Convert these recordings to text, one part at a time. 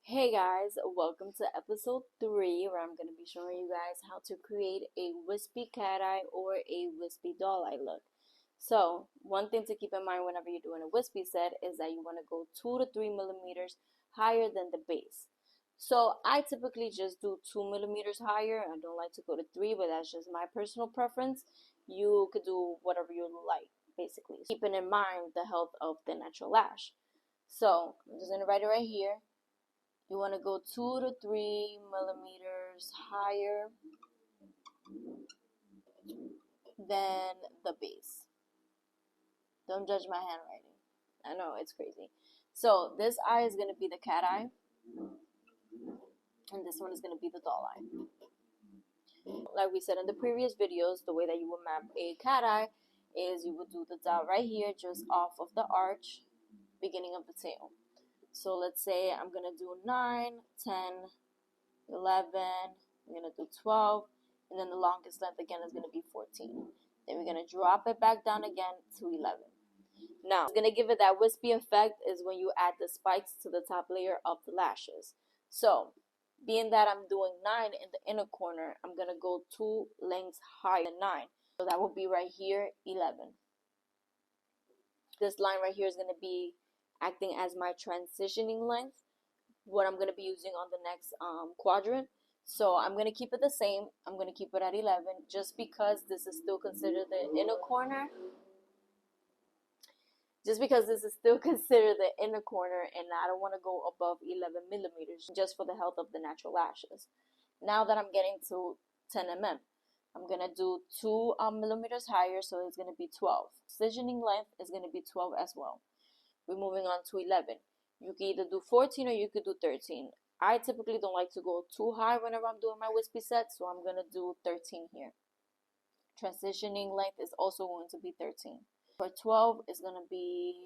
Hey guys, welcome to episode 3 where I'm going to be showing you guys how to create a wispy cat eye or a wispy doll eye look. So one thing to keep in mind whenever you're doing a wispy set is that you want to go 2 to 3 millimeters higher than the base. So I typically just do 2 millimeters higher. I don't like to go to 3, but that's just my personal preference. You could do whatever you like, basically, keeping in mind the health of the natural lash. So I'm just going to write it right here. You want to go 2 to 3 millimeters higher than the base. Don't judge my handwriting. I know, it's crazy. So this eye is going to be the cat eye, and this one is going to be the doll eye. Like we said in the previous videos, the way that you would map a cat eye is you would do the dot right here just off of the arch, beginning of the tail. So let's say I'm going to do 9, 10, 11, we're going to do 12, and then the longest length again is going to be 14. Then we're going to drop it back down again to 11. Now, it's going to give it that wispy effect is when you add the spikes to the top layer of the lashes. So, being that I'm doing 9 in the inner corner, I'm going to go 2 lengths higher than 9. So that will be right here, 11. This line right here is going to be acting as my transitioning length, what I'm going to be using on the next quadrant. So I'm going to keep it the same. I'm going to keep it at 11 just because this is still considered the inner corner. Just because this is still considered the inner corner, and I don't want to go above 11 millimeters just for the health of the natural lashes. Now that I'm getting to 10 mm, I'm going to do 2 millimeters higher, so it's going to be 12. Incisioning length is going to be 12 as well. We're moving on to 11. You can either do 14 or you could do 13. I typically don't like to go too high whenever I'm doing my wispy set, so I'm going to do 13 here. Transitioning length is also going to be 13. For 12, it's going to be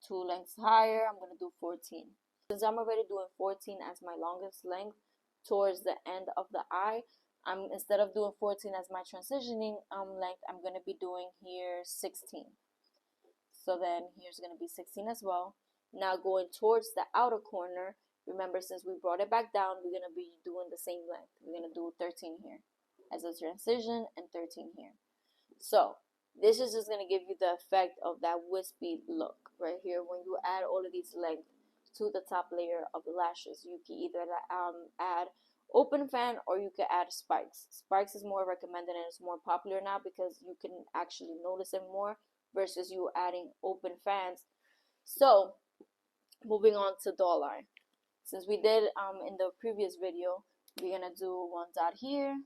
2 lengths higher. I'm going to do 14. Since I'm already doing 14 as my longest length towards the end of the eye, instead of doing 14 as my transitioning length, I'm going to be doing here 16. So then here's going to be 16 as well. Now going towards the outer corner, remember since we brought it back down, we're going to be doing the same length. We're going to do 13 here as a transition and 13 here. So this is just going to give you the effect of that wispy look right here. When you add all of these length to the top layer of the lashes, you can either add open fan or you can add spikes. Spikes is more recommended and it's more popular now because you can actually notice it more versus you adding open fans. So moving on to doll eye. Since we did in the previous video, we're gonna do 1 dot here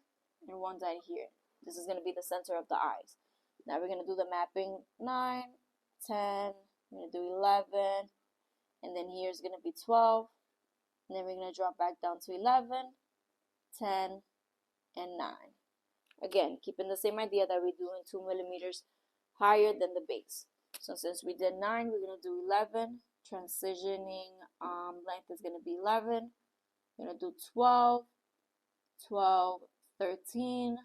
and 1 dot here. This is gonna be the center of the eyes. Now we're gonna do the mapping 9, 10, we're gonna do 11, and then here's gonna be 12, and then we're gonna drop back down to 11, 10, and 9. Again, keeping the same idea that we're doing 2 millimeters higher than the base. So since we did 9, we're going to do 11. Transitioning length is going to be 11. We're going to do 12, 12, 13,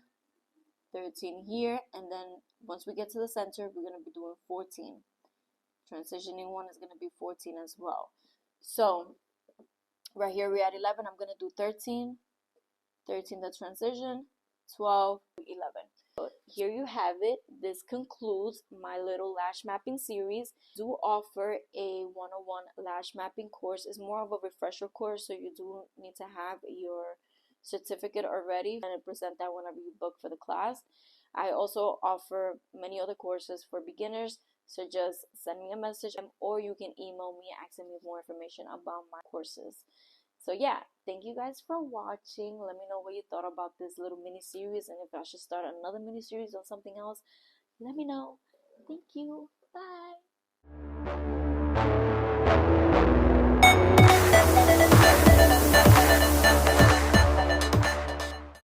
13 here. And then once we get to the center, we're going to be doing 14. Transitioning one is going to be 14 as well. So right here we're at 11. I'm going to do 13, 13 the transition, 12, 11. So here you have it. This concludes my little lash mapping series. I do offer a 101 lash mapping course. It's more of a refresher course, so you do need to have your certificate already and present that whenever you book for the class. I also offer many other courses for beginners, so just send me a message or you can email me asking me more information about my courses. So yeah, thank you guys for watching. Let me know what you thought about this little mini series, and if I should start another mini series on something else, let me know. Thank you. Bye.